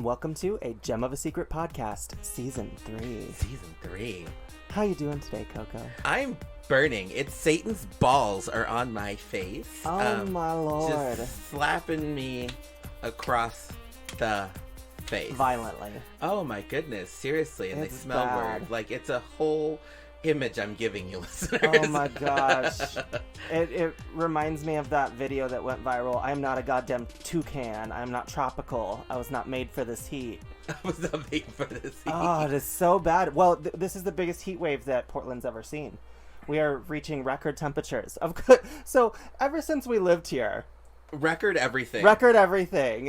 welcome to A Gem of a Secret podcast, Season 3. Season 3. How you doing today, Coco? I'm burning. It's Satan's balls are on my face. Oh, my lord. Just slapping me across the face. Violently. Oh my goodness, seriously. And It's they smell bad. weird. Like, it's a whole image I'm giving you, listeners. Oh my gosh. It reminds me of that video that went viral. I am not a goddamn toucan. I am not tropical. I was not made for this heat. I was not made for this heat. Oh, it is so bad. Well, this is the biggest heat wave that Portland's ever seen. We are reaching record temperatures. So, ever since we lived here, Record everything.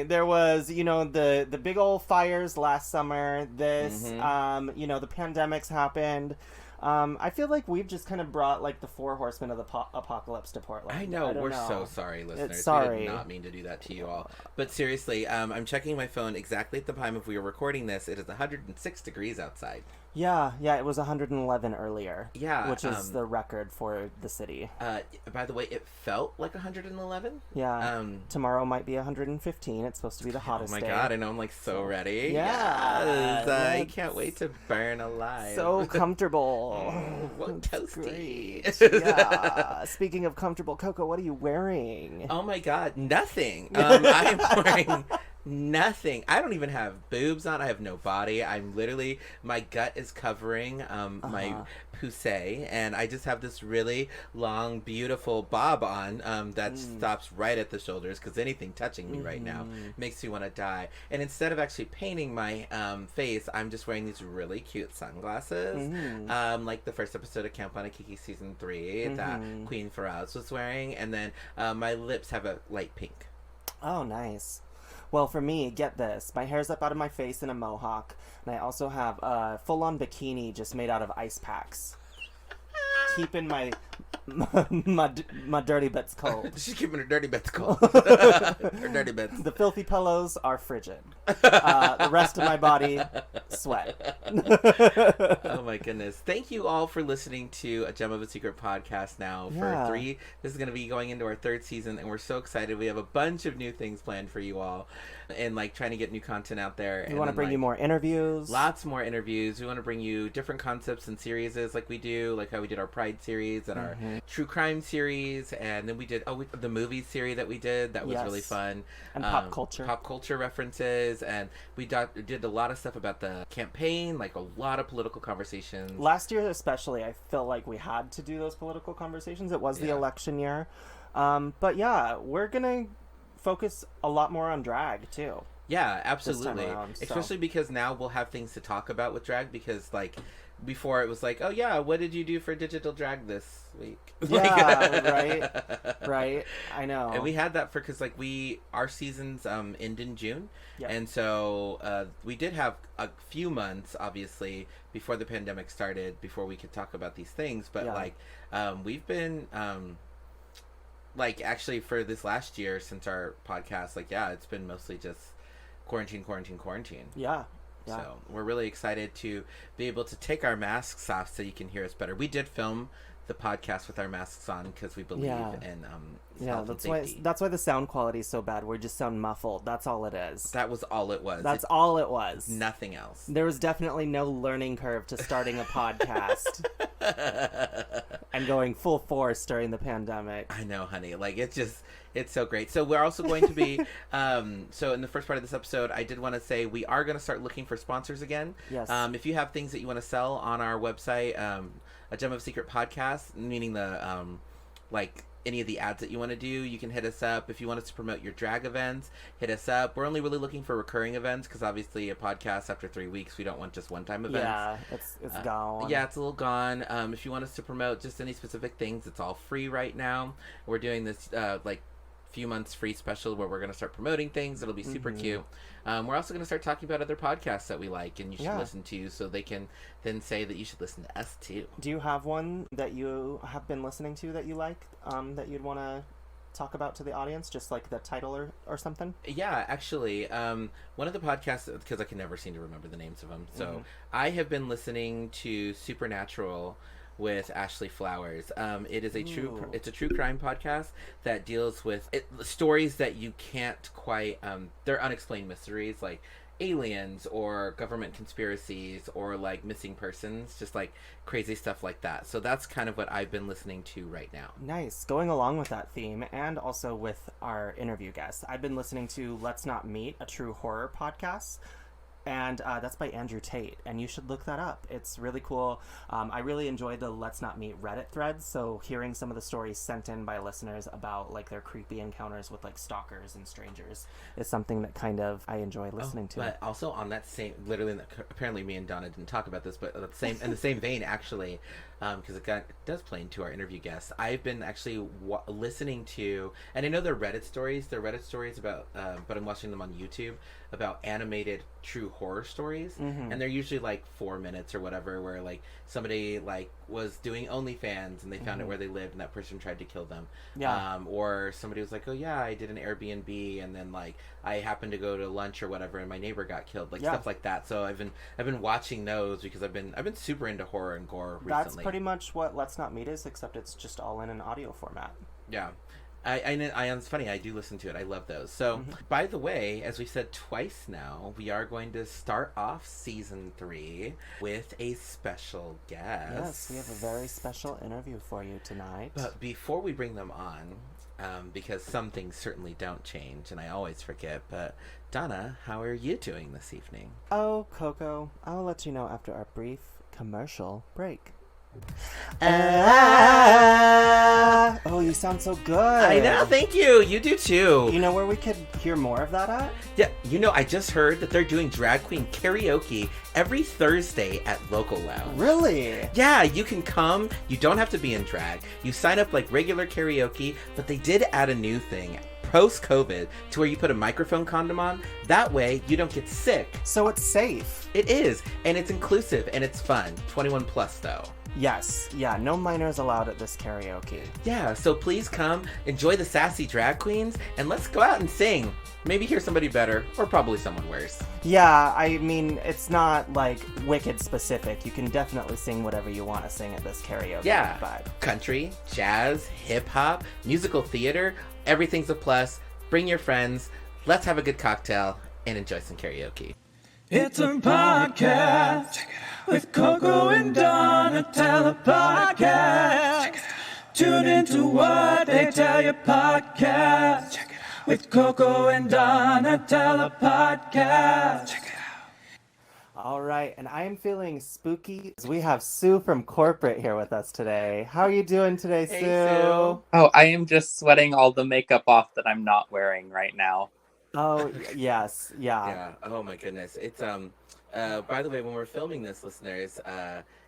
There was, the big old fires last summer. This, the pandemics happened. I feel like we've just kind of brought like the four horsemen of the apocalypse to Portland. I know. We're so sorry, listeners. Sorry. We did not mean to do that to you all. But seriously, I'm checking my phone exactly at the time of we were recording this. It is 106 degrees outside. Yeah, it was 111 earlier. Yeah. Which is the record for the city. By the way, it felt like 111. Yeah. Tomorrow might be 115. It's supposed to be the hottest day. Oh my god, I know. I'm like so ready. Yeah. Yes. I can't wait to burn alive. So comfortable. What toasty. Yeah. Speaking of comfortable, Coco, what are you wearing? Oh my god, nothing. I am wearing nothing. I don't even have boobs on. I have no body. I'm literally, my gut is covering my poussée, and I just have this really long, beautiful bob on that stops right at the shoulders, because anything touching me right now makes me want to die. And instead of actually painting my face, I'm just wearing these really cute sunglasses, like the first episode of Camp Wanakiki Season 3 that Queen Faraz was wearing, and then my lips have a light pink. Oh, nice. Well, for me, get this. My hair's up out of my face in a mohawk, and I also have a full-on bikini just made out of ice packs. Keeping my dirty bits cold. She's keeping her dirty bits cold. Her dirty bits. The filthy pillows are frigid. The rest of my body, sweat. Oh my goodness. Thank you all for listening to A Gem of a Secret podcast now for 3. This is going to be going into our 3rd season, and we're so excited. We have a bunch of new things planned for you all, and like trying to get new content out there. We want to bring you more interviews. Lots more interviews. We want to bring you different concepts and series like we do, like how we did our Pride series and our True Crime series, and then we did the movie series that we did. That was really fun. And pop culture references, and we did a lot of stuff about the campaign, like a lot of political conversations. Last year especially, I felt like we had to do those political conversations. It was the election year. But yeah, we're gonna focus a lot more on drag too. Yeah, absolutely. Around, especially because now we'll have things to talk about with drag, because like before it was like, oh yeah, what did you do for digital drag this week? Yeah, right. I know. And we had that because like our seasons end in June, and so we did have a few months obviously before the pandemic started before we could talk about these things. But like we've been like actually for this last year since our podcast, like it's been mostly just quarantine. Yeah. So we're really excited to be able to take our masks off so you can hear us better. We did film the podcast with our masks on because we believe in health and safety. That's why the sound quality is so bad. We just sound muffled. That's all it is. That was all it was. That's all it was. Nothing else. There was definitely no learning curve to starting a podcast and going full force during the pandemic. I know, honey. Like it's so great. So we're also going to be, so in the first part of this episode, I did want to say we are going to start looking for sponsors again. Yes. If you have things that you want to sell on our website, A Gem of Secret podcast, meaning the, like any of the ads that you want to do, you can hit us up. If you want us to promote your drag events, hit us up. We're only really looking for recurring events because obviously a podcast after 3 weeks, we don't want just one-time events. Yeah, it's gone. Yeah, it's a little gone. If you want us to promote just any specific things, it's all free right now. We're doing this, like, few months free special where we're going to start promoting things. It'll be super cute. We're also going to start talking about other podcasts that we like and you should listen to, so they can then say that you should listen to us too. Do you have one that you have been listening to that you like, that you'd want to talk about to the audience, just like the title or something? Yeah, actually, one of the podcasts, because I can never seem to remember the names of them, so I have been listening to Supernatural with Ashley Flowers. It is it's a true crime podcast that deals with stories that you can't quite they're unexplained mysteries. Like aliens or government conspiracies or like missing persons, just like crazy stuff like that. So that's kind of what I've been listening to right now. Nice. Going along with that theme and also with our interview guests, I've been listening to Let's Not Meet, a true horror podcast. And that's by Andrew Tate, and you should look that up. It's really cool. I really enjoyed the Let's Not Meet Reddit threads, so hearing some of the stories sent in by listeners about like their creepy encounters with like stalkers and strangers is something that kind of I enjoy listening to. But also on that same, literally, apparently me and Donna didn't talk about this, but in the same vein, actually, because it does play into our interview guests. I've been actually listening to, and I know they're Reddit stories about, but I'm watching them on YouTube about animated true horror stories, and they're usually like 4 minutes or whatever, where like somebody like was doing OnlyFans and they found out where they lived and that person tried to kill them. Or somebody was like, oh yeah, I did an Airbnb and then like I happened to go to lunch or whatever and my neighbor got killed, like stuff like that. So I've been watching those because I've been super into horror and gore recently. That's pretty much what Let's Not Meet is, except it's just all in an audio format. Yeah. It's funny, I do listen to it. I love those. So, by the way, as we said twice now, we are going to start off season 3 with a special guest. Yes, we have a very special interview for you tonight. But before we bring them on, because some things certainly don't change, and I always forget, but Donna, how are you doing this evening? Oh, Coco, I'll let you know after our brief commercial break. Oh, you sound so good. I know, thank you. You do too. You know where we could hear more of that at? Yeah, I just heard that they're doing drag queen karaoke every Thursday at Local Lounge. Really? Yeah, you can come. You don't have to be in drag. You sign up like regular karaoke, but they did add a new thing post-COVID to where you put a microphone condom on. That way you don't get sick. So it's safe. It is, and it's inclusive, and it's fun. 21 plus though. Yes, yeah, no minors allowed at this karaoke. Yeah, so please come, enjoy the sassy drag queens, and let's go out and sing. Maybe hear somebody better, or probably someone worse. Yeah, I mean, it's not like wicked specific. You can definitely sing whatever you want to sing at this karaoke. Yeah, vibe. Country, jazz, hip-hop, musical theater, everything's a plus. Bring your friends, let's have a good cocktail, and enjoy some karaoke. It's a podcast with Coco and Donatella podcast. Tune into What They Tell You podcast with Coco and Donatella podcast. All right, and I am feeling spooky. We have Sue from corporate here with us today. How are you doing today, Sue? Hey, Sue. Oh, I am just sweating all the makeup off that I'm not wearing right now. Oh, yes, yeah. Yeah, oh my goodness. It's, by the way, when we're filming this, listeners,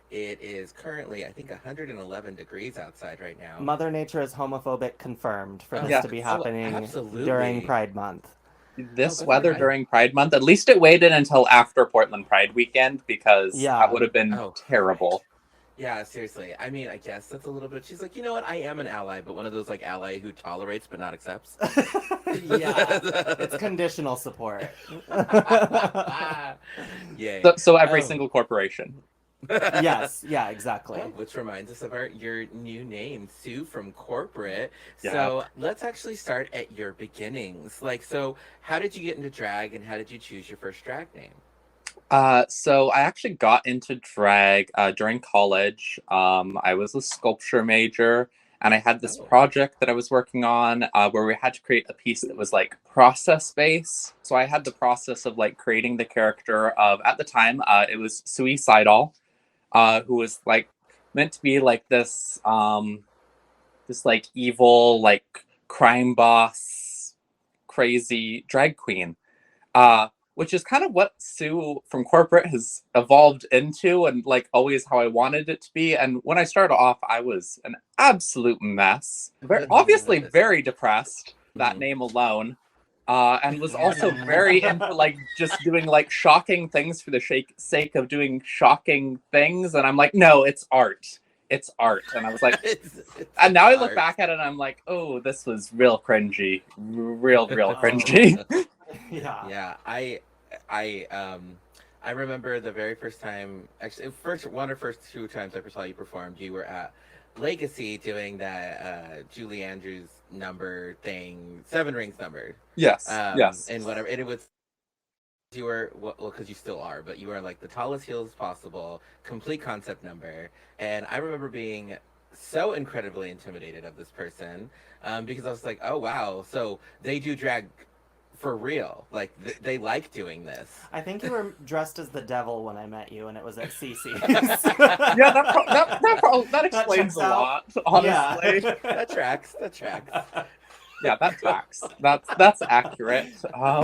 it is currently, I think, 111 degrees outside right now. Mother Nature is homophobic confirmed for this to be happening during Pride Month. This weather during Pride Month, at least it waited until after Portland Pride weekend because that would have been terrible. Yeah, seriously. I mean, I guess that's a little bit. She's like, you know what? I am an ally, but one of those like ally who tolerates but not accepts. Yeah, it's conditional support. Yay. So every single corporation. Yes, yeah, exactly. Which reminds us of your new name, Sue from corporate. Yeah. So let's actually start at your beginnings. Like, so how did you get into drag, and how did you choose your first drag name? So I actually got into drag during college. I was a sculpture major, and I had this project that I was working on where we had to create a piece that was like process-based. So I had the process of like creating the character of, at the time, it was Suicidal, who was like meant to be like this like evil, like crime boss, crazy drag queen. Which is kind of what Sue from corporate has evolved into, and like always how I wanted it to be. And when I started off, I was an absolute mess. Obviously very depressed, that name alone. And was also very into like just doing like shocking things for the sake of doing shocking things. And I'm like, no, it's art. It's art. And I was like, and now I look back at it and I'm like, oh, this was real cringy. Real cringy. Yeah, I remember the very first time, actually, one or first two times I ever saw you performed, you were at Legacy doing that Julie Andrews number thing, Seven Rings number. Yes, yes. And whatever, and it was you were well, because you still are, but you were like the tallest heels possible, complete concept number, and I remember being so incredibly intimidated of this person, because I was like, oh wow, so they do drag for real, like they like doing this. I think you were dressed as the devil when I met you, and it was at CC's. Yeah, that explains checks a out. lot, honestly. Yeah. That tracks. That tracks. Yeah, that tracks. That's accurate. Oh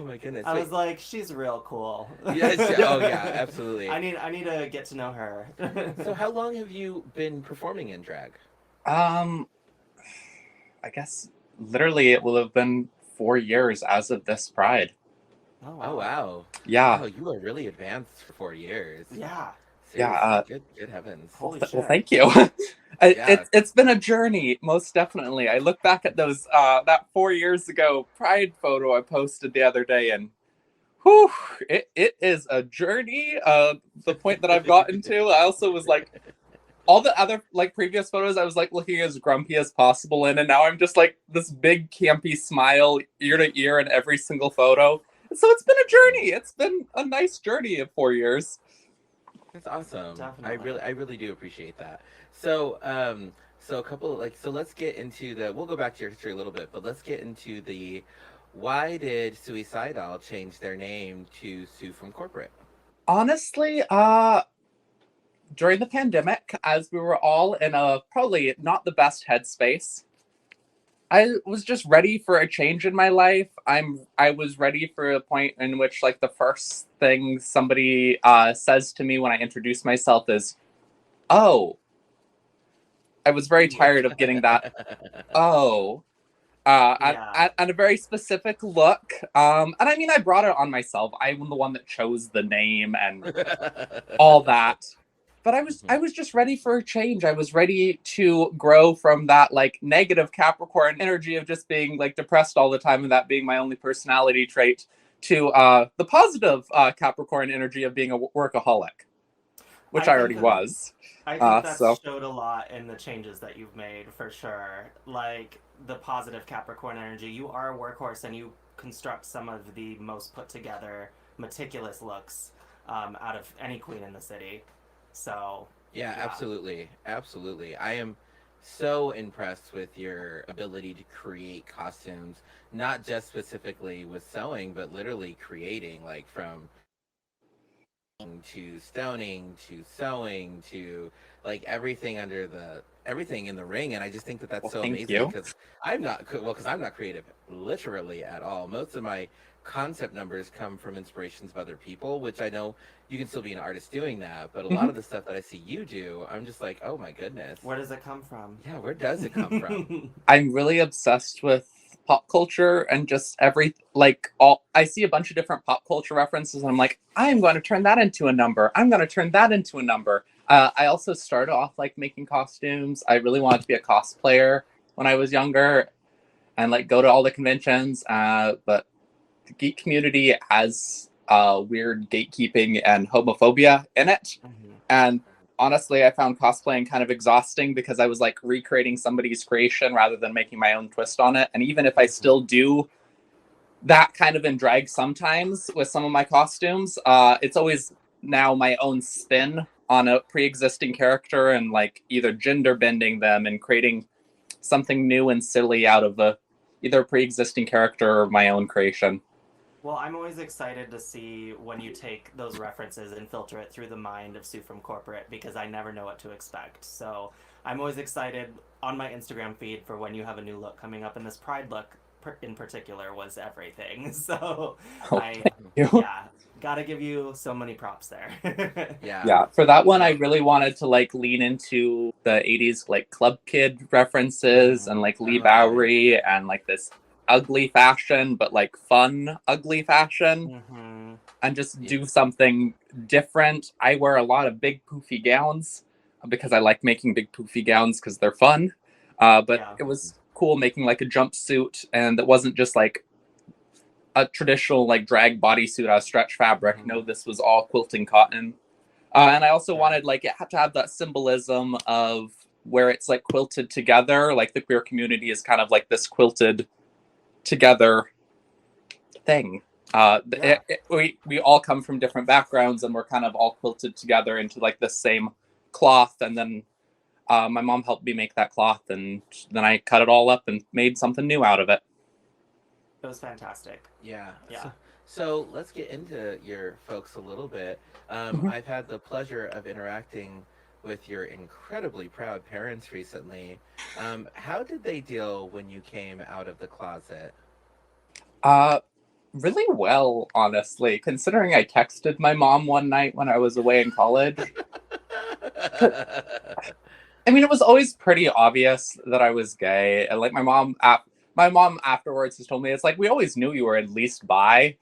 my goodness. I Wait. was like, she's real cool. Yes. Oh yeah. Absolutely. I need to get to know her. So how long have you been performing in drag? I guess literally it will have been 4 years as of this Pride. Oh Oh wow. Yeah. Wow, you are really advanced for 4 years. Yeah. Seriously, Yeah, good heavens. Holy Well, shit. thank you. Yeah. It's been a journey, most definitely. I look back at those that 4 years ago Pride photo I posted the other day, and whew, it is a journey. The point that I've gotten to, I also was like, all the other like previous photos, I was like looking as grumpy as possible in, and now I'm just like this big campy smile ear to ear in every single photo. So it's been a journey. It's been a nice journey of 4 years. That's awesome. Definitely. I really do appreciate that. So, so a couple like so let's get into the we'll go back to your history a little bit, but let's get into the why did Suicidal change their name to Sue from Corporate? Honestly, during the pandemic, as we were all in a probably not the best headspace, I was just ready for a change in my life. I was ready for a point in which like the first thing somebody says to me when I introduce myself is, "Oh." I was very tired of getting that. "Oh." Yeah. And a very specific look. And I mean, I brought it on myself. I'm the one that chose the name and all that. But I was just ready for a change. I was ready to grow from that like negative Capricorn energy of just being like depressed all the time and that being my only personality trait to the positive Capricorn energy of being a workaholic, which I already was. I think that So showed a lot in the changes that you've made for sure. Like the positive Capricorn energy. You are a workhorse and you construct some of the most put together, meticulous looks out of any queen in the city. So Yeah, absolutely. Absolutely. I am so impressed with your ability to create costumes, not just specifically with sewing, but literally creating, like from to stoning to sewing to like everything under the everything in the ring, and I just think that that's well, so thank amazing you. because I'm not creative literally at all. Most of my concept numbers come from inspirations of other people, which I know you can still be an artist doing that, but a lot of the stuff that I see you do, I'm just like, oh my goodness, where does it come from? yeah, where does it come from? I'm really obsessed with pop culture and just every like all I see a bunch of different pop culture references and I'm like, I'm going to turn that into a number. I'm going to turn that into a number. I also started off like making costumes. I really wanted to be a cosplayer when I was younger and like go to all the conventions. But the geek community has weird gatekeeping and homophobia in it. Mm-hmm. And honestly, I found cosplaying kind of exhausting because I was like recreating somebody's creation rather than making my own twist on it. And even if I still do that kind of in drag sometimes with some of my costumes, it's always now my own spin on a pre-existing character and like either gender bending them and creating something new and silly out of either a pre-existing character or my own creation. Well, I'm always excited to see when you take those references and filter it through the mind of Sue from Corporate because I never know what to expect. So I'm always excited on my Instagram feed for when you have a new look coming up, and this Pride look in particular was everything. So Oh, I, you. yeah, gotta give you so many props there. Yeah, for that one, I really wanted to like lean into the 80s like Club Kid references and like Lee Bowery and like this ugly fashion, but like fun ugly fashion, Mm-hmm. and just do something different. I wear a lot of big poofy gowns because I like making big poofy gowns because they're fun. But it was cool making like a jumpsuit, and it wasn't just like a traditional like drag bodysuit out of stretch fabric. Mm-hmm. No, this was all quilting cotton. And I also wanted like it had to have that symbolism of where it's like quilted together, like the queer community is kind of like this quilted together thing. We all come from different backgrounds, and we're kind of all quilted together into like the same cloth. And then my mom helped me make that cloth, and then I cut it all up and made something new out of it. It was fantastic. Yeah. Yeah. So let's get into your folks a little bit. I've had the pleasure of interacting with your incredibly proud parents recently. How did they deal when you came out of the closet? Really well, honestly, considering I texted my mom one night when I was away in college. I mean, it was always pretty obvious that I was gay. And like my mom afterwards has told me, it's like, we always knew you were at least bi.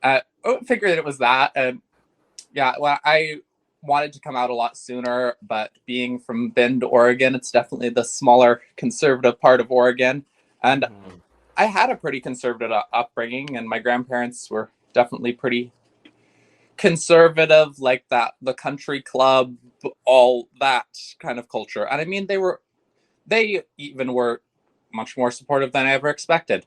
I figured it was that. And yeah, well, I wanted to come out a lot sooner, but being from Bend, Oregon, it's definitely the smaller conservative part of Oregon. And I had a pretty conservative upbringing, and my grandparents were definitely pretty conservative, like that, the country club, all that kind of culture. And I mean, they even were much more supportive than I ever expected.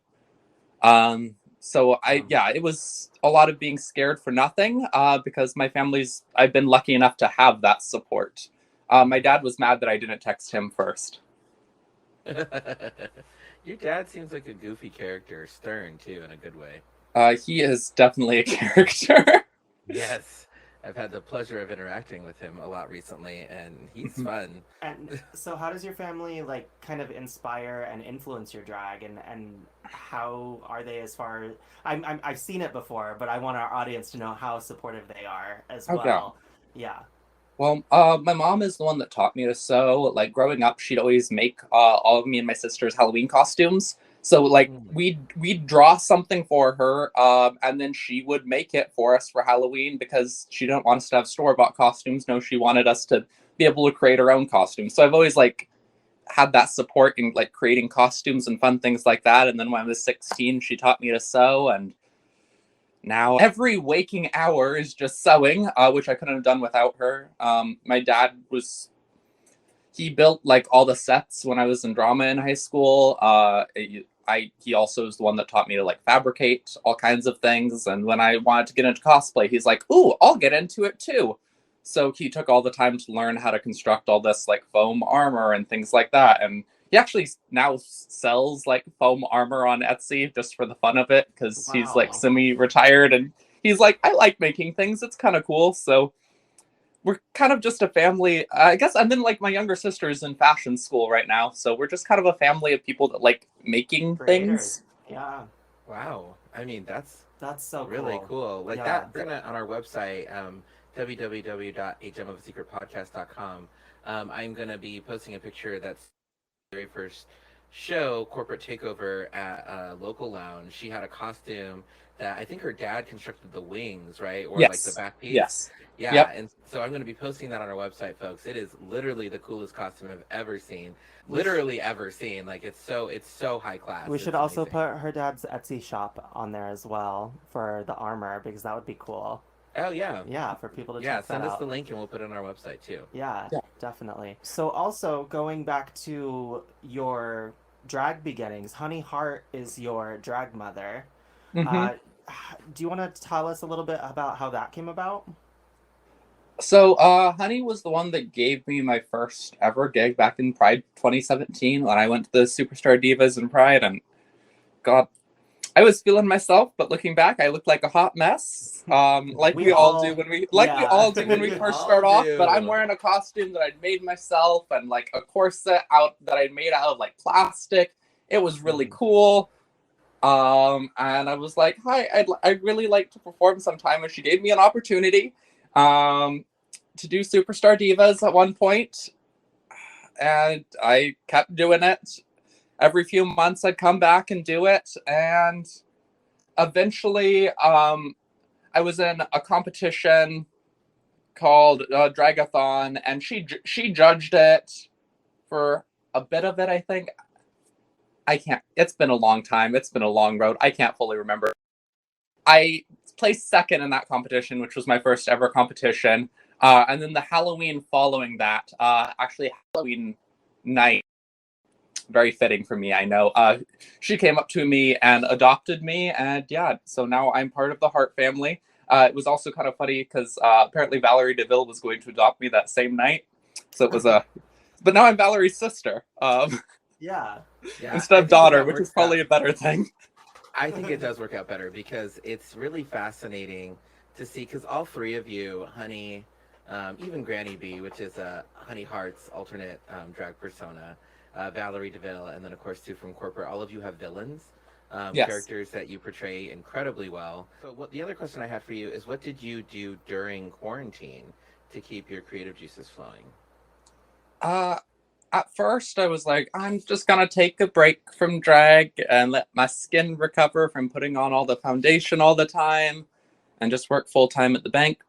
So it was a lot of being scared for nothing, because I've been lucky enough to have that support. My dad was mad that I didn't text him first. Your dad seems like a goofy character, stern too, in a good way. He is definitely a character. Yes. I've had the pleasure of interacting with him a lot recently, and he's fun. And so how does your family like kind of inspire and influence your drag, and how are they as far as I've seen it before, but I want our audience to know how supportive they are as well. Yeah. Well, my mom is the one that taught me to sew. Like growing up, she'd always make all of me and my sister's Halloween costumes. So like we'd draw something for her, and then she would make it for us for Halloween because she didn't want us to have store-bought costumes. No, she wanted us to be able to create our own costumes. So I've always like had that support in like creating costumes and fun things like that. And then when I was 16, she taught me to sew, and now every waking hour is just sewing, which I couldn't have done without her. My dad he built like all the sets when I was in drama in high school. He also is the one that taught me to like fabricate all kinds of things. And when I wanted to get into cosplay, he's like, "Ooh, I'll get into it too." So he took all the time to learn how to construct all this like foam armor and things like that. And he actually now sells like foam armor on Etsy just for the fun of it, because he's like semi-retired, and he's like, "I like making things. It's kind of cool." So we're kind of just a family, I guess. And then like my younger sister's in fashion school right now, so we're just kind of a family of people that like making things. Yeah. Wow. I mean, that's so really cool. Like that, we're gonna on our website, www.hmofasecretpodcast.com. I'm gonna be posting a picture that's the very first show, corporate takeover at a local lounge. She had a costume that I think her dad constructed the wings, right? Or yes. Like the back piece. Yes. Yeah. Yep. And so I'm going to be posting that on our website, folks. It is literally the coolest costume I've ever seen. Literally ever seen. Like it's so high class. We should also put her dad's Etsy shop on there as well for the armor, because that would be cool. Oh yeah. Yeah, for people to check that out. Send us the link and we'll put it on our website too. Yeah, definitely. So also going back to your drag beginnings, Honey Hart is your drag mother. Do you want to tell us a little bit about how that came about? So Honey was the one that gave me my first ever gig back in Pride 2017 when I went to the Superstar Divas in Pride, and God, I was feeling myself, but looking back, I looked like a hot mess. Like we all do when we first start off. But I'm wearing a costume that I'd made myself, and like a corset that I'd made out of like plastic. It was really cool. And I was like, "Hi, I'd really like to perform sometime." And she gave me an opportunity to do Superstar Divas at one point, and I kept doing it. Every few months I'd come back and do it, and eventually I was in a competition called Dragathon, and she judged it for a bit of it, I think. It's been a long time. It's been a long road. I can't fully remember. I placed second in that competition, which was my first ever competition. And then the Halloween following that, actually Halloween night, very fitting for me, I know. She came up to me and adopted me, and yeah, so now I'm part of the Hart family. It was also kind of funny because apparently Valerie DeVille was going to adopt me that same night, so it was but now I'm Valerie's sister. Yeah. Instead of daughter, which is probably a better thing. I think it does work out better because it's really fascinating to see, because all three of you, Honey, even Granny B, which is Honey Hart's alternate drag persona, Valerie DeVille, and then of course too from corporate, all of you have villains, Yes. characters that you portray incredibly well. So the other question I had for you is, what did you do during quarantine to keep your creative juices flowing? At first I was like, I'm just gonna take a break from drag and let my skin recover from putting on all the foundation all the time and just work full time at the bank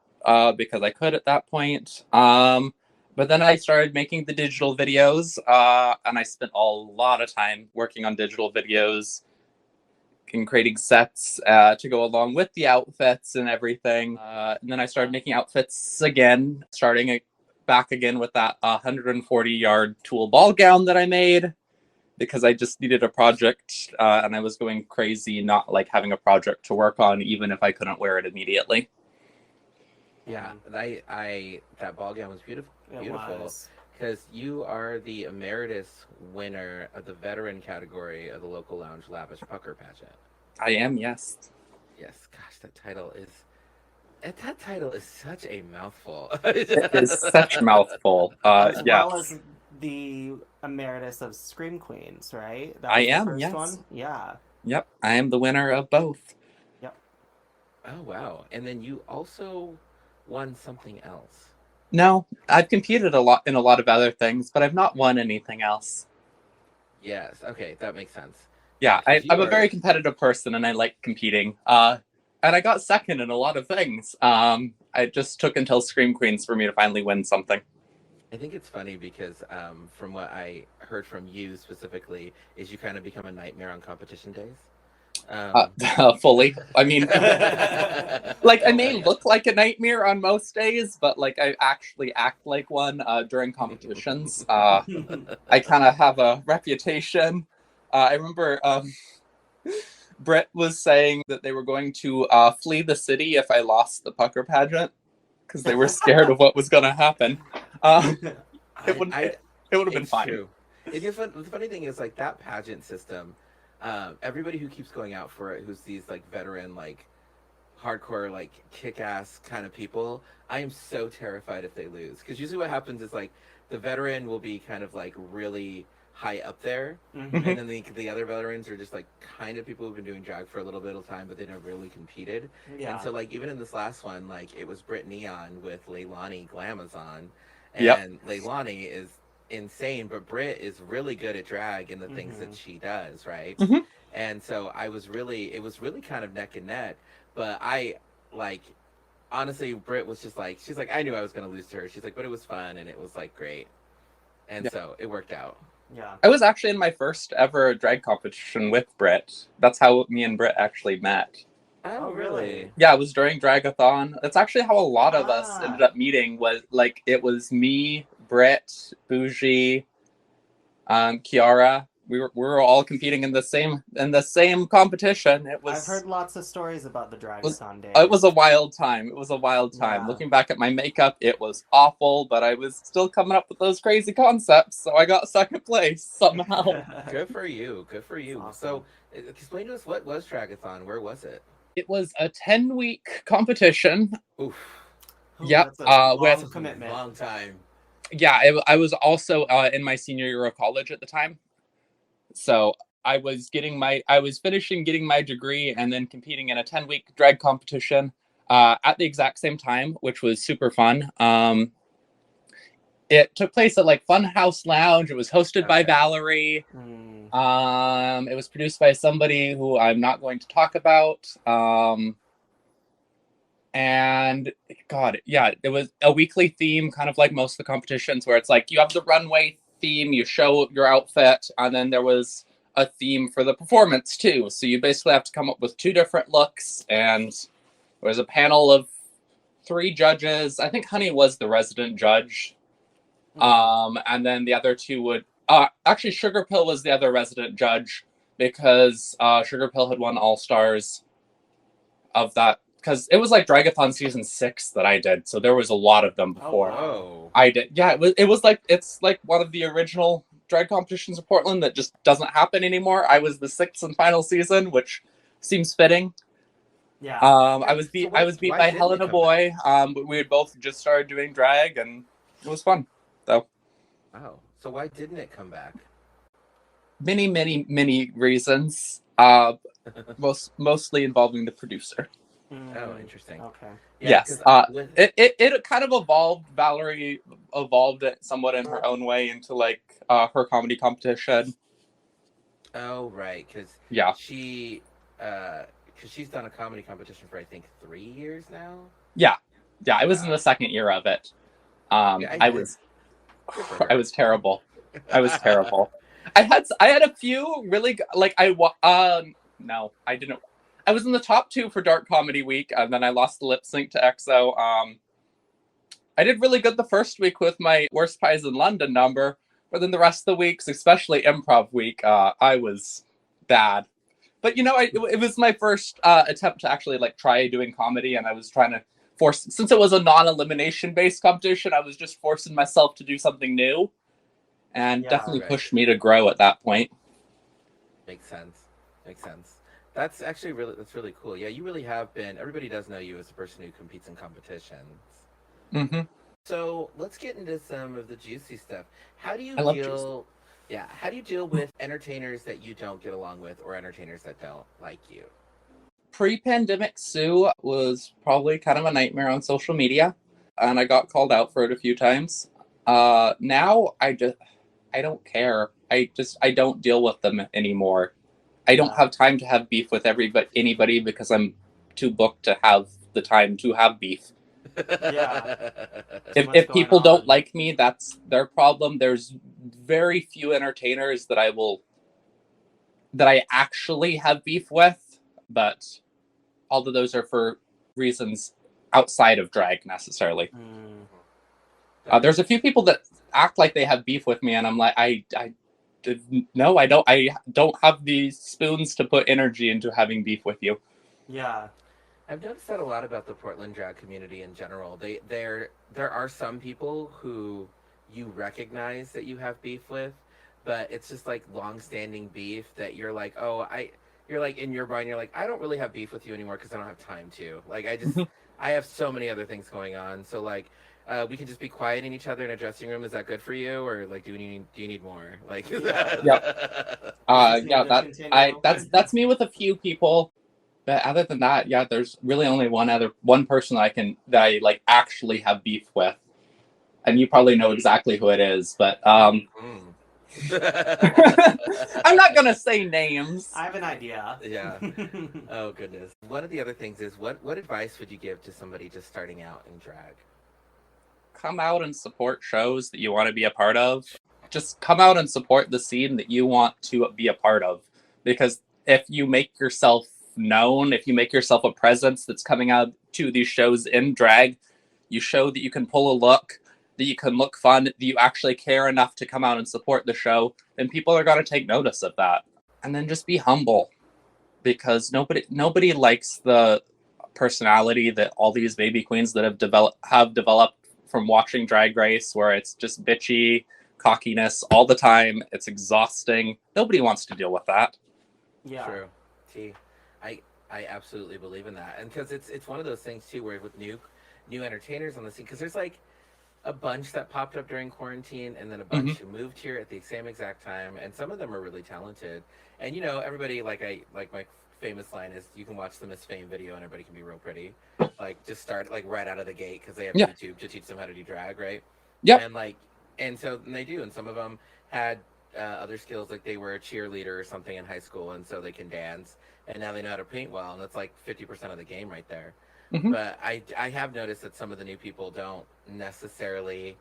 because I could at that point. But then I started making the digital videos and I spent a lot of time working on digital videos and creating sets to go along with the outfits and everything. And then I started making outfits again, starting back again with that 140-yard tulle ball gown that I made because I just needed a project and I was going crazy not like having a project to work on even if I couldn't wear it immediately. Yeah, that ball gown was beautiful. Beautiful. Because you are the emeritus winner of the veteran category of the local lounge lavish pucker pageant. I am, yes. Yes, gosh, that title is such a mouthful. It is such a mouthful. As yeah. well as the emeritus of Scream Queens, right? That I was the am, first yes. one? Yeah. Yep, I am the winner of both. Yep. Oh, wow. And then you also won something else. No, I've competed a lot in a lot of other things, but I've not won anything else. Yes, okay, that makes sense. Yeah, I'm a very competitive person and I like competing. And I got second in a lot of things. It just took until Scream Queens for me to finally win something. I think it's funny because from what I heard from you specifically, is you kind of become a nightmare on competition days. Fully. I mean, like I may look like a nightmare on most days, but like I actually act like one during competitions. I kind of have a reputation. I remember Britt was saying that they were going to flee the city if I lost the pucker pageant because they were scared of what was going to happen. It would have been fine. True. The funny thing is, like, that pageant system, everybody who keeps going out for it, who's these like veteran, like hardcore, like kick-ass kind of people, I am so terrified if they lose, because usually what happens is like the veteran will be kind of like really high up there, and then the other veterans are just like kind of people who've been doing drag for a little bit of time, but they never really competed. And so like even in this last one, like it was Britt Neon with Leilani Glamazon, and Leilani is insane, but Britt is really good at drag and the things that she does, right? And so it was really kind of neck and neck, but I like, honestly, Britt was just like, she's like, I knew I was gonna lose to her. She's like, but it was fun and it was like great, and so it worked out. Yeah. I was actually in my first ever drag competition with Britt. That's how me and Britt actually met. Oh, really? Yeah, it was during Dragathon. That's actually how a lot of us ended up meeting. Was like it was me, Britt, Bougie, Kiara. We were all competing in the same competition. I've heard lots of stories about the Dragathon days. It was a wild time. Yeah. Looking back at my makeup, it was awful, but I was still coming up with those crazy concepts, so I got second place somehow. Good for you. Awesome. So, explain to us, what was Dragathon? Where was it? It was a 10-week competition. Oof. Yep. With commitment. Long time. Yeah, I was also in my senior year of college at the time. So I was finishing getting my degree and then competing in a 10-week drag competition at the exact same time, which was super fun. It took place at like Funhouse Lounge. It was hosted by Valerie. It was produced by somebody who I'm not going to talk about. And God, yeah, it was a weekly theme, kind of like most of the competitions, where it's like you have the runway theme, you show your outfit, and then there was a theme for the performance too. So you basically have to come up with 2 different looks, and there was a panel of 3 judges. I think Honey was the resident judge. And then the other 2 would Actually, Sugar Pill was the other resident judge because Sugar Pill had won All Stars of that. Because it was like Dragathon season 6 that I did, so there was a lot of them before I did. Yeah, it's like one of the original drag competitions in Portland that just doesn't happen anymore. I was the 6th and final season, which seems fitting. Yeah. I was beat by Helena Boy. We had both just started doing drag, and it was fun. So. Oh, so why didn't it come back? Many reasons. Mostly involving the producer. Oh, interesting. Okay. Yeah, yes. It kind of evolved. Valerie evolved it somewhat in her own way into like her comedy competition. Oh, right, because she's done a comedy competition for I think 3 years now. Yeah. I was in the second year of it. I was terrible. I was terrible. I had a few really like no, I didn't. I was in the top 2 for Dark Comedy Week, and then I lost the lip sync to EXO. I did really good the first week with my Worst Pies in London number, but then the rest of the weeks, especially Improv Week, I was bad. But it was my first attempt to actually like try doing comedy, and I was trying to force, since it was a non-elimination based competition, I was just forcing myself to do something new, and definitely pushed me to grow at that point. Makes sense. That's actually really cool. Yeah, you really have been. Everybody does know you as a person who competes in competitions. Mm-hmm. So let's get into some of the juicy stuff. How do you deal with entertainers that you don't get along with, or entertainers that don't like you? Pre-pandemic, Sue was probably kind of a nightmare on social media, and I got called out for it a few times. Now I don't care. I don't deal with them anymore. I don't have time to have beef with anybody because I'm too booked to have the time to have beef. Yeah. If people don't like me, that's their problem. There's very few entertainers that I actually have beef with, but all of those are for reasons outside of drag necessarily. There's a few people that act like they have beef with me, and I'm like, no, I don't. I don't have the spoons to put energy into having beef with you. Yeah. I've noticed that a lot about the Portland drag community in general. There are some people who you recognize that you have beef with, but it's just like long-standing beef that you're like, you're like in your mind, you're like, I don't really have beef with you anymore because I don't have time to. Like, I have so many other things going on. So like, we can just be quiet in each other in a dressing room. Is that good for you, or like, do you need more? Like, that's me with a few people. But other than that, there's really only one person that I like actually have beef with, and you probably know exactly who it is. But I'm not gonna say names. I have an idea. Yeah. Oh goodness. One of the other things is what advice would you give to somebody just starting out in drag? Come out and support shows that you want to be a part of. Just come out and support the scene that you want to be a part of. Because if you make yourself known, if you make yourself a presence that's coming out to these shows in drag, you show that you can pull a look, that you can look fun, that you actually care enough to come out and support the show, then people are going to take notice of that. And then just be humble. Because nobody likes the personality that all these baby queens that have developed from watching Drag Race, where it's just bitchy cockiness all the time. It's exhausting. Nobody wants to deal with that. Yeah. True. I absolutely believe in that, and because it's one of those things too, where with new entertainers on the scene, because there's like a bunch that popped up during quarantine, and then a bunch who moved here at the same exact time, and some of them are really talented. And everybody like my famous line is, you can watch the Miss Fame video and everybody can be real pretty. Like, just start like right out of the gate because they have YouTube to teach them how to do drag, right? Yeah. And so they do, and some of them had other skills, like they were a cheerleader or something in high school, and so they can dance, and now they know how to paint well, and that's like 50% of the game right there. But I have noticed that some of the new people don't necessarily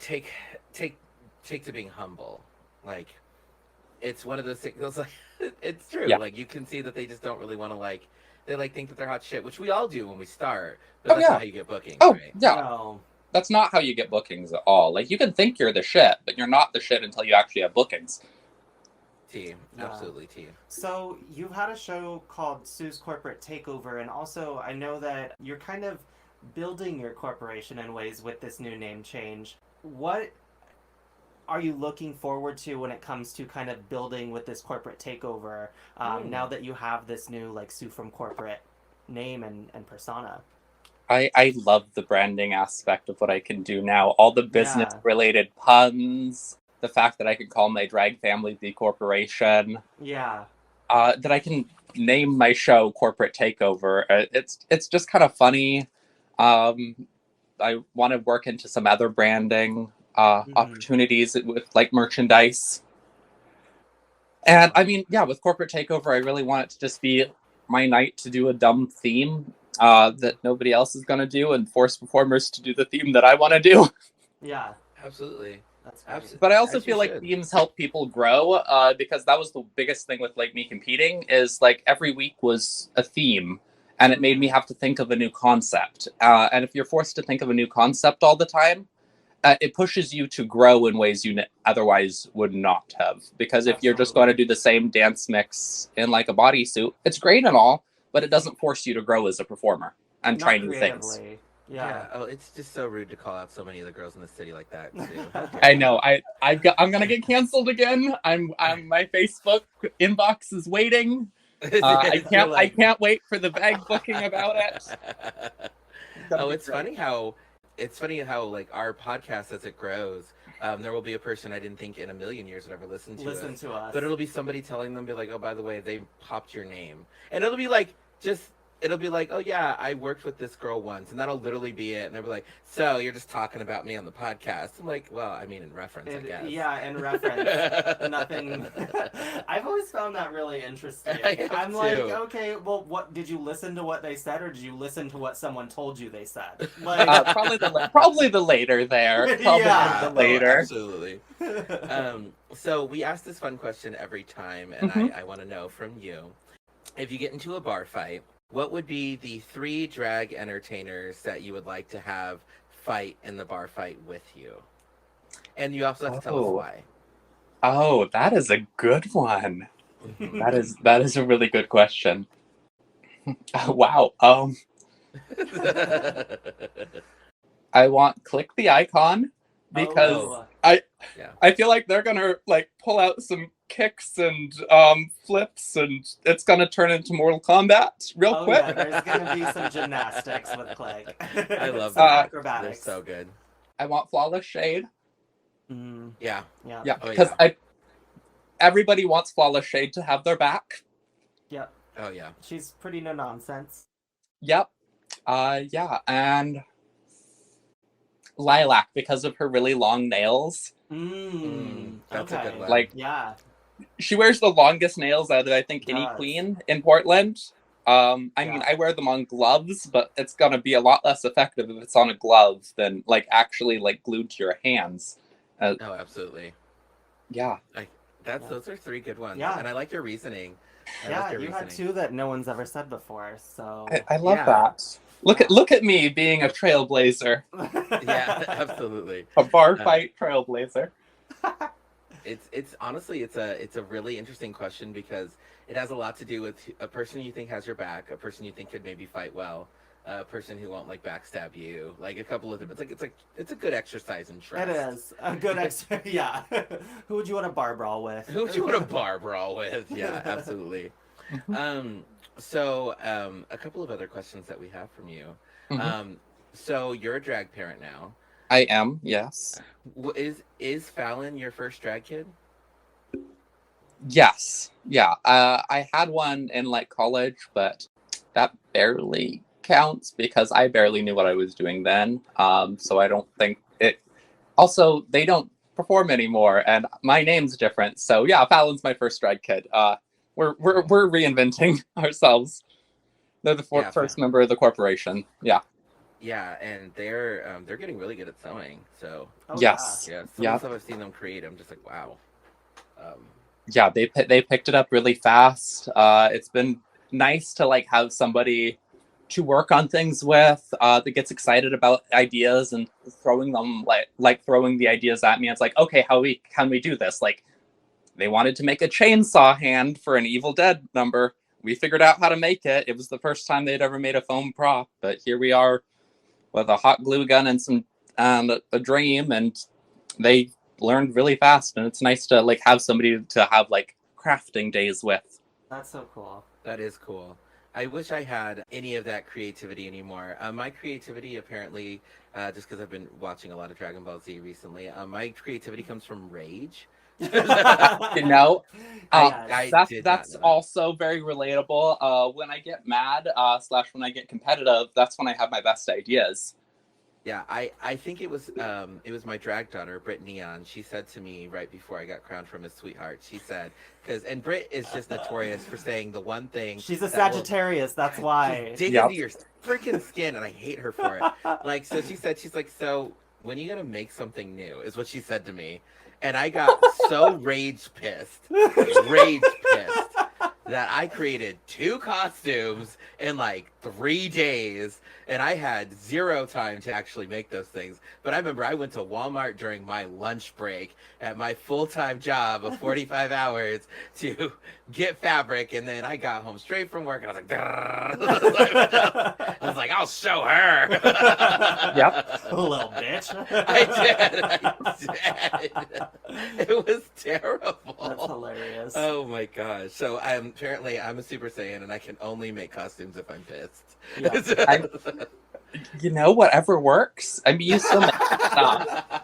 take to being humble. Like, it's one of those things. It's like, it's true. Like, you can see that they just don't really want to they think that they're hot shit, which we all do when we start. But that's not how you get bookings. Oh, right? yeah. No. that's not how you get bookings at all. Like, you can think you're the shit, but you're not the shit until you actually have bookings. Tea. Absolutely tea. So you've had a show called Sue's Corporate Takeover, and also I know that you're kind of building your corporation in ways with this new name change. What are you looking forward to when it comes to kind of building with this corporate takeover, now that you have this new, like, Sue from Corporate name and persona? I love the branding aspect of what I can do now. All the business related puns, the fact that I can call my drag family the corporation. Yeah. That I can name my show Corporate Takeover. It's just kind of funny. I want to work into some other branding opportunities with, like, merchandise. And I mean, yeah, with Corporate Takeover, I really want it to just be my night to do a dumb theme that nobody else is going to do, and force performers to do the theme that I want to do. Yeah. Absolutely. That's great. But I also feel like themes help people grow, because that was the biggest thing with, like, me competing, is like every week was a theme, and it made me have to think of a new concept. And if you're forced to think of a new concept all the time, it pushes you to grow in ways you otherwise would not have. Because if you're just going to do the same dance mix in, like, a bodysuit, it's great and all, but it doesn't force you to grow as a performer and try new things. Yeah. Oh, it's just so rude to call out so many of the girls in the city like that too. I know. I'm gonna get canceled again. My Facebook inbox is waiting. I can't wait for the bag booking about it. Oh, it's funny how like our podcast, as it grows, there will be a person I didn't think in a million years would ever listen to us. But it'll be somebody telling them, be like, oh, by the way, they popped your name, and it'll be like oh yeah, I worked with this girl once, and that'll literally be it. And they'll be like, so you're just talking about me on the podcast? I'm like, well, I mean, in reference, I guess. Yeah, in reference. Nothing. I've always found that really interesting. I'm like, okay, well, what did you listen to what they said, or did you listen to what someone told you they said? Like, probably the later there. The later. Oh, absolutely. So we ask this fun question every time, and I want to know from you, if you get into a bar fight, what would be the 3 drag entertainers that you would like to have fight in the bar fight with you? And you also have to tell us why. Oh, that is a good one. That is a really good question. Wow. I want Click the Icon, because I feel like they're gonna, like, pull out some kicks and flips, and it's gonna turn into Mortal Kombat real quick. Yeah, there's gonna be some gymnastics with Click. I love that. Acrobatics. They're so good. I want Flawless Shade. Yeah, because everybody wants Flawless Shade to have their back. Yep. Oh yeah. She's pretty no nonsense. Yep. And Lilac, because of her really long nails. That's a good one. Like, she wears the longest nails out of, I think, any queen in Portland. I mean, I wear them on gloves, but it's gonna be a lot less effective if it's on a glove than, like, actually, like, glued to your hands. Oh, absolutely. Yeah. Those are 3 good ones. Yeah. And I like your reasoning. You had 2 that no one's ever said before, so I love that. Look at me being a trailblazer. Yeah, absolutely. A bar fight trailblazer. It's honestly, it's a really interesting question, because it has a lot to do with a person you think has your back, a person you think could maybe fight well, a person who won't, like, backstab you, like a couple of them. It's a good exercise in trust. It is a good exercise. Yeah. Who would you want a bar brawl with? Who would you want a bar brawl with? Yeah, absolutely. So a couple of other questions that we have from you. So you're a drag parent now. I am, yes. Is Fallon your first drag kid? Yes. Yeah. I had one in, like, college, but that barely counts because I barely knew what I was doing then. So I don't think it. Also, they don't perform anymore, and my name's different. So yeah, Fallon's my first drag kid. We're reinventing ourselves. They're the first member of the corporation. Yeah. Yeah, and they're getting really good at sewing. So yes, some of the stuff I've seen them create, I'm just like, wow. Yeah, they picked it up really fast. It's been nice to, like, have somebody to work on things with, that gets excited about ideas and throwing them like throwing the ideas at me. It's like, okay, can we do this? Like, they wanted to make a chainsaw hand for an Evil Dead number. We figured out how to make it. It was the first time they'd ever made a foam prop, but here we are with a hot glue gun and some a dream, and they learned really fast. And it's nice to like have somebody to have like crafting days with. That's so cool. That is cool. I wish I had any of that creativity anymore. My creativity, apparently, just because I've been watching a lot of Dragon Ball Z recently, my creativity comes from rage. You know, that's know. also very relatable. When I get mad, / when I get competitive, that's when I have my best ideas. Yeah, I think it was my drag daughter, Britt Neon. She said to me right before I got crowned from Miss Sweetheart, she said, and Britt is just notorious for saying the one thing. She's a Sagittarius, that's why. Dig into your freaking skin, and I hate her for it. Like, so she said, she's like, so when are you gonna make something new? Is what she said to me. And I got so rage pissed that I created 2 costumes in like 3 days, and I had 0 time to actually make those things. But I remember I went to Walmart during my lunch break at my full-time job of 45 hours to get fabric, and then I got home straight from work, and I was like, I'll show her. Yep. Little bitch. I did. It was terrible. That's hilarious. Oh my gosh. So apparently I'm a Super Saiyan, and I can only make costumes if I'm pissed. Yeah. You know, whatever works. I mean, you still make stuff.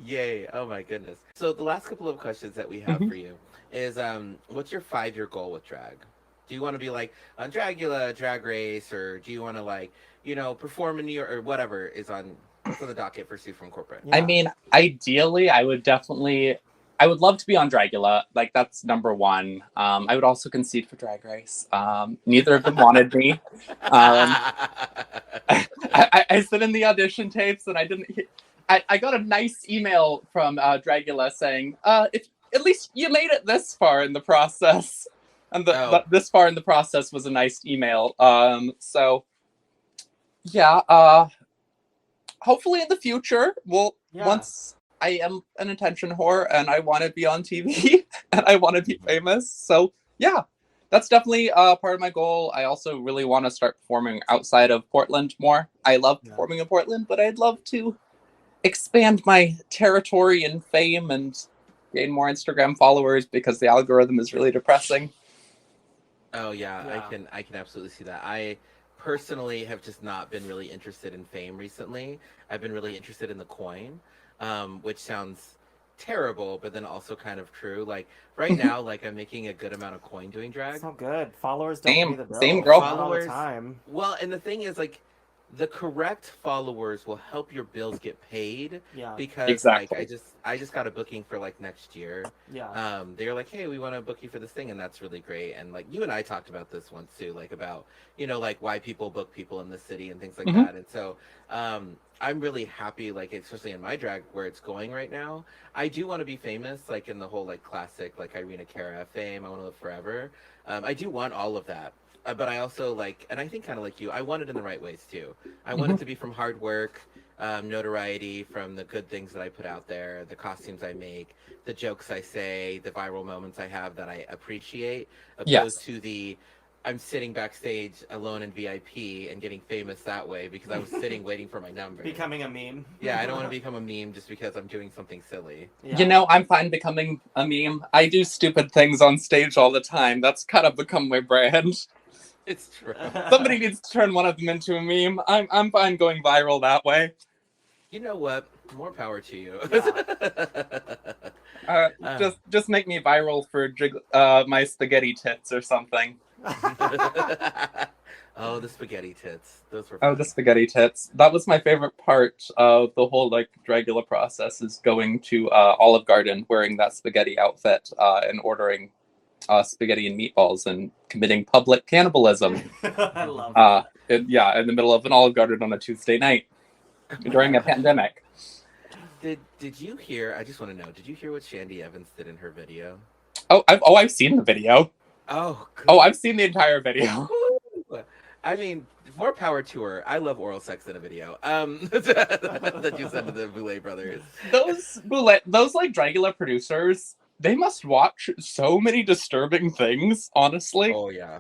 Yay. Oh my goodness. So the last couple of questions that we have for you is, what's your 5-year goal with drag? Do you want to be like on Dragula, Drag Race, or do you want to like, you know, perform in New York or whatever is on the docket for Sue from Corporate? Yeah. I mean, ideally, I would love to be on Dragula. Like, that's number one. I would also concede for Drag Race. Neither of them wanted me. I sent in the audition tapes, and I got a nice email from Dragula saying, if at least you made it this far in the process. And this far in the process was a nice email. So, yeah. Hopefully in the future, once I am an attention whore and I want to be on TV and I want to be famous. So, yeah, that's definitely part of my goal. I also really want to start performing outside of Portland more. I love performing in Portland, but I'd love to expand my territory and fame and gain more Instagram followers because the algorithm is really depressing. Oh yeah. I can absolutely see that. I personally have just not been really interested in fame recently. I've been really interested in the coin, which sounds terrible, but then also kind of true. Like right now, like I'm making a good amount of coin doing drag. So good. Followers don't pay the bills. Same girl. All the time. Well, and the thing is, like, the correct followers will help your bills get paid. Yeah. Because exactly. like I just got a booking for like next year. Yeah. They're like, hey, we want to book you for this thing, and that's really great. And like you and I talked about this once too, like about, you know, like why people book people in the city and things like that. And so I'm really happy, like especially in my drag where it's going right now. I do want to be famous, like in the whole like classic like Irina Cara fame. I want to live forever. I do want all of that. But I also like, and I think kind of like you, I want it in the right ways too. I want it to be from hard work, notoriety, from the good things that I put out there, the costumes I make, the jokes I say, the viral moments I have that I appreciate, opposed to the I'm sitting backstage alone in VIP and getting famous that way because I was sitting waiting for my number. Becoming a meme. Yeah, I don't want to become a meme just because I'm doing something silly. Yeah. You know, I'm fine becoming a meme. I do stupid things on stage all the time. That's kind of become my brand. It's true. Somebody needs to turn one of them into a meme. I'm fine going viral that way. You know what? More power to you. Yeah. Just make me viral for my spaghetti tits or something. Oh, the spaghetti tits. Those were fun. Oh, the spaghetti tits. That was my favorite part of the whole like Dragula process, is going to Olive Garden wearing that spaghetti outfit and ordering spaghetti and meatballs and committing public cannibalism. I love that. In the middle of an Olive Garden on a Tuesday night during a pandemic. Did you hear? I just want to know. Did you hear what Shandy Evans did in her video? I've seen the video. Oh, good. Oh, I've seen the entire video. I mean, more power to her. I love oral sex in a video. That you said to the Boulay brothers. Those like Dragula producers, they must watch so many disturbing things, honestly. Oh yeah.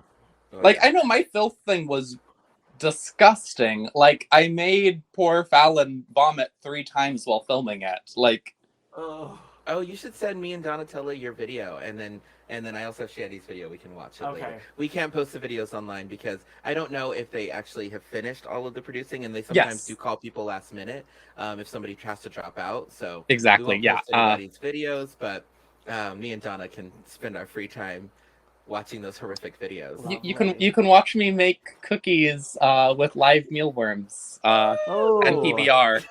Like, I know my filth thing was disgusting. Like, I made poor Fallon vomit 3 times while filming it. Like, Oh. Oh, you should send me and Donatella your video, and then I also have Shandy's video. We can watch it later. We can't post the videos online because I don't know if they actually have finished all of the producing, and they sometimes do call people last minute if somebody has to drop out. So exactly, we won't post anybody's videos, but me and Donna can spend our free time watching those horrific videos. You can watch me make cookies with live mealworms and PBR.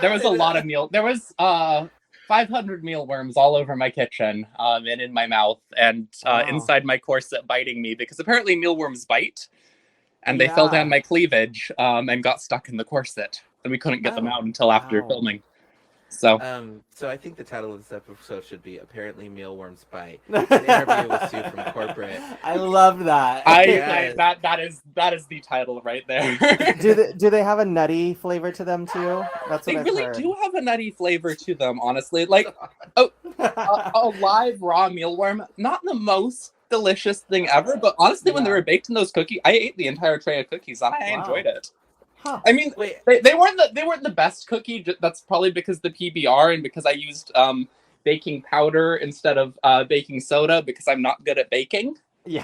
There was a lot of there was 500 mealworms all over my kitchen and in my mouth and inside my corset biting me because apparently mealworms bite and they fell down my cleavage and got stuck in the corset and we couldn't get them out until after filming. So I think the title of this episode should be "Apparently Mealworms Bite." An interview with Sue from corporate. I love that. That is the title right there. Do they have a nutty flavor to them too? That's what they I've really heard. do have a nutty flavor to them, honestly. Like a live raw mealworm, not the most delicious thing ever, but honestly, when they were baked in those cookies, I ate the entire tray of cookies and I enjoyed it. Huh. I mean, they weren't the best cookie. That's probably because the PBR and because I used baking powder instead of baking soda because I'm not good at baking. Yeah.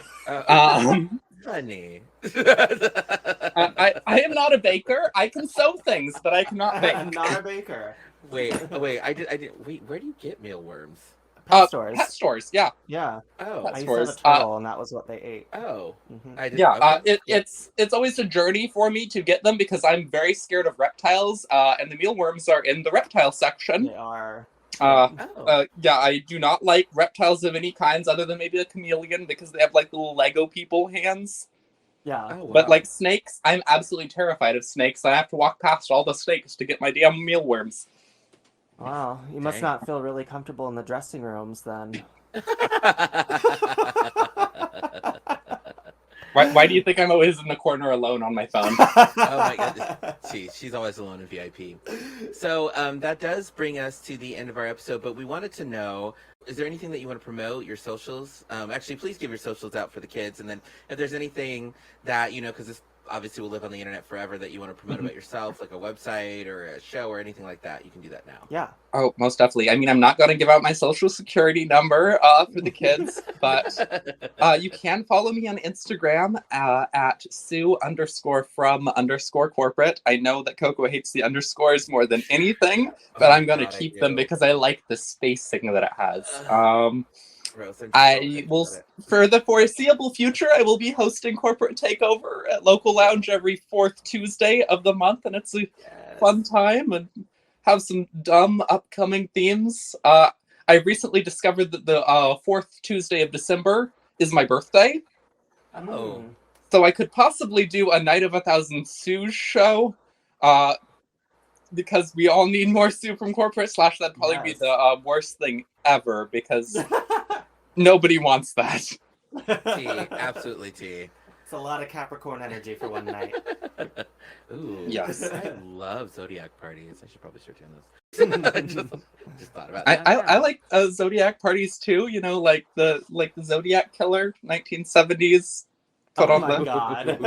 Funny. I am not a baker. I can sew things, but I cannot bake. I'm not a baker. Wait. I did. Wait, where do you get mealworms? Pet stores. Pet stores, yeah. Yeah. Oh, I used to have a turtle, and that was what they ate. Oh, it's always a journey for me to get them because I'm very scared of reptiles, and the mealworms are in the reptile section. They are. I do not like reptiles of any kinds other than maybe a chameleon because they have like little Lego people hands. Yeah. Oh, wow. But like snakes, I'm absolutely terrified of snakes. I have to walk past all the snakes to get my damn mealworms. Wow, you must not feel really comfortable in the dressing rooms then. Why do you think I'm always in the corner alone on my phone? Oh my god, she's always alone in VIP. So that does bring us to the end of our episode, but we wanted to know, is there anything that you want to promote, your socials? Actually, please give your socials out for the kids, and then if there's anything that, because this obviously will live on the internet forever, that you want to promote about yourself, like a website or a show or anything like that, you can do that now. Yeah. Oh, most definitely. I mean, I'm not going to give out my social security number for the kids, but you can follow me on Instagram at Sue_from_corporate. I know that Coco hates the underscores more than anything, but I'm going to keep them because I like the spacing that it has. I will, for the foreseeable future, I will be hosting Corporate Takeover at Local Lounge every 4th Tuesday of the month, and it's a fun time and have some dumb upcoming themes. I recently discovered that the 4th Tuesday of December is my birthday. Oh. So I could possibly do a Night of 1,000 Sue show, because we all need more Sue from Corporate. / that'd probably be the worst thing ever, because nobody wants that. T, absolutely T. It's a lot of Capricorn energy for one night. Ooh, yes. I love Zodiac parties. I should probably start doing those. just thought about that. I like Zodiac parties too. Like the Zodiac Killer, 1970s. Oh my god!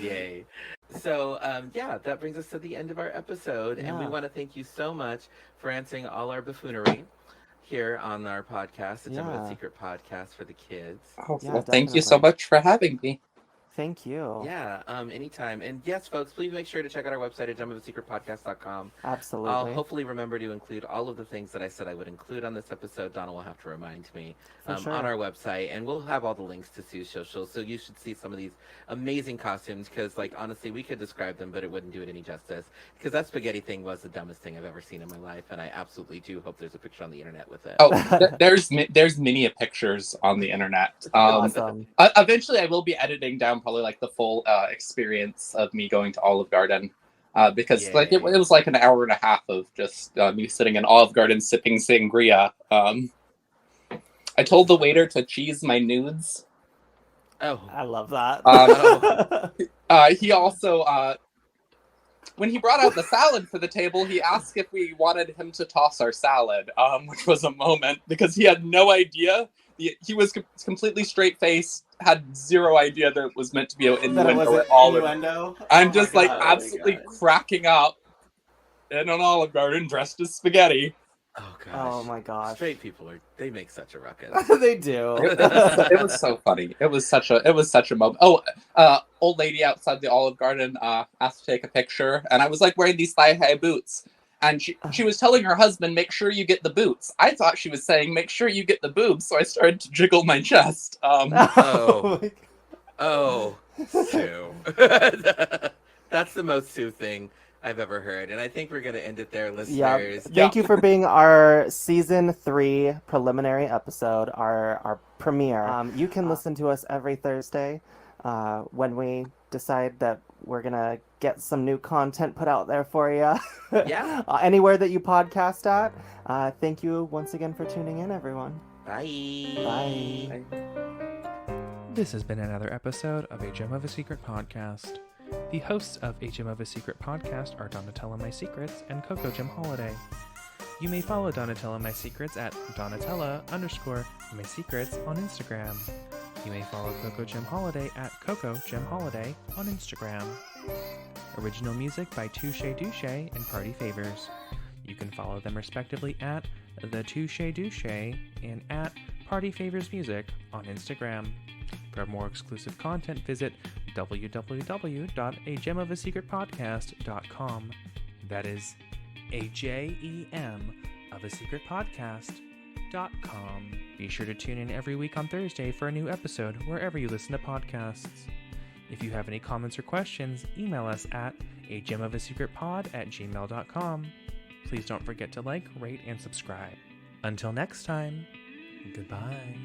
Yay! So that brings us to the end of our episode, and we want to thank you so much for answering all our buffoonery here on our podcast, the Gentleman's Secret podcast for the kids. Oh, well, thank you so much for having me. Thank you. Yeah, anytime. And yes, folks, please make sure to check out our website at gentleman'ssecretpodcast.com. Absolutely. I'll hopefully remember to include all of the things that I said I would include on this episode. Donna will have to remind me on our website, and we'll have all the links to Sue's socials, so you should see some of these amazing costumes, because, honestly, we could describe them, but it wouldn't do it any justice, because that spaghetti thing was the dumbest thing I've ever seen in my life, and I absolutely do hope there's a picture on the internet with it. Oh, there's many pictures on the internet. Awesome. Eventually, I will be editing down probably the full experience of me going to Olive Garden, because it was like an hour and a half of just me sitting in Olive Garden sipping sangria. I told the waiter to cheese my nudes, Oh. I love that. He also, when he brought out the salad for the table, he asked if we wanted him to toss our salad, which was a moment because he had no idea. He was completely straight-faced, had zero idea that it was meant to be an That it innuendo was at an all. innuendo. I'm Oh just my like God. absolutely cracking up in an Olive Garden dressed as spaghetti. Oh gosh. Oh my gosh. Straight people they make such a ruckus. They do. It was so funny. It was such a moment. Oh, old lady outside the Olive Garden asked to take a picture, and I was like wearing these thigh-high boots, and she was telling her husband, "Make sure you get the boots." I thought she was saying, "Make sure you get the boobs," so I started to jiggle my chest. Oh, Sue. That's the most Sue thing I've ever heard, and I think we're gonna end it there, listeners. Thank you for being our season 3 preliminary episode, our premiere. You can listen to us every Thursday when we decide that we're gonna get some new content put out there for you. Yeah. Anywhere that you podcast at. Thank you once again for tuning in, everyone. Bye. Bye. This has been another episode of A Gem of a Secret podcast. The hosts of A Gem of a Secret podcast are Donatella My Secrets and Coco Gem Holiday. You may follow Donatella My Secrets at Donatella_My Secrets on Instagram. You may follow Coco Gem Holiday at Coco Gem Holiday on Instagram. Original music by Touche Douche and Party Favors. You can follow them respectively at The Touche Douche and at Party Favors Music on Instagram. For more exclusive content, visit www.agemofasecretpodcast.com. That is AJEM of a secret podcast.com. Be sure to tune in every week on Thursday for a new episode wherever you listen to podcasts. If you have any comments or questions, email us at agemofasecretpod@gmail.com. Please don't forget to like, rate, and subscribe. Until next time, goodbye.